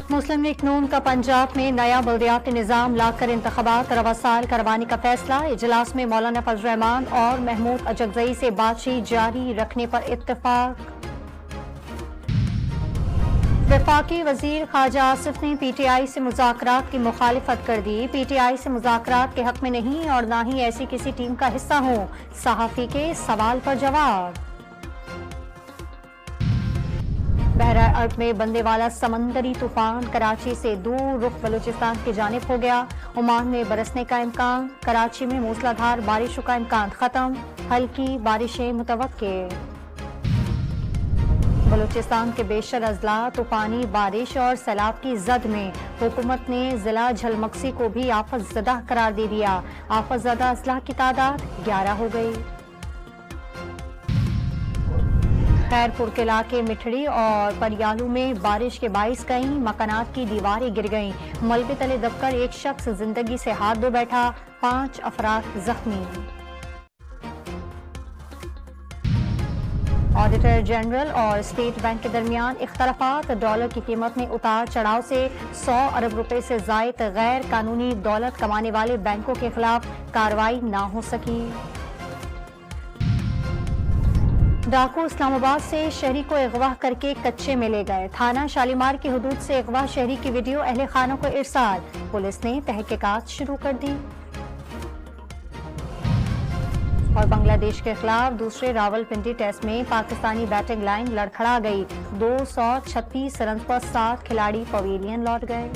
مسلم league نون کا پنجاب میں نیا بلدیاتی نظام لا کر انتخابات رواں سال کروانے کا فیصلہ۔ اجلاس میں مولانا فضل الرحمان اور محمود اجگزئی سے بات چیت جاری رکھنے پر اتفاق۔ وفاقی وزیر خارجہ آصف نے پی ٹی آئی سے مذاکرات کی مخالفت کر دی۔ پی ٹی آئی سے مذاکرات کے حق میں نہیں اور نہ ہی ایسی کسی ٹیم کا حصہ ہوں، صحافی کے سوال پر جواب۔ بحیرہ عرب میں بننے والا سمندری طوفان کراچی سے دور رخ بلوچستان کی جانب ہو گیا۔ عمان میں برسنے کا امکان، کراچی میں موسلادھار بارشوں کا امکان ختم، ہلکی بارشیں متوقع۔ بلوچستان کے بیشتر اضلاع طوفانی بارش اور سیلاب کی زد میں، حکومت نے ضلع جھلمکسی کو بھی آفت زدہ قرار دے دیا۔ آفت زدہ اضلاع کی تعداد 11 ہو گئی۔ خیرپور کے علاقے مٹھڑی اور پریالو میں بارش کے باعث کئی مکانات کی دیواریں گر گئیں۔ ملبے تلے دب کر ایک شخص زندگی سے ہاتھ دھو بیٹھا، 5 افراد زخمی۔ آڈیٹر جنرل اور اسٹیٹ بینک کے درمیان اختلافات، ڈالر کی قیمت میں اتار چڑھاؤ سے 100 ارب روپے سے زائد غیر قانونی دولت کمانے والے بینکوں کے خلاف کارروائی نہ ہو سکی۔ ڈاکو اسلام آباد سے شہری کو اغوا کر کے کچے میں لے گئے۔ تھانہ شالیمار کی حدود سے اغوا شہری کی ویڈیو اہل خانہ کو ارسال، پولیس نے تحقیقات شروع کر دی۔ اور بنگلہ دیش کے خلاف دوسرے راولپنڈی ٹیسٹ میں پاکستانی بیٹنگ لائن لڑکھڑا گئی، 236 رنز پر 7 کھلاڑی پویلین لوٹ گئے۔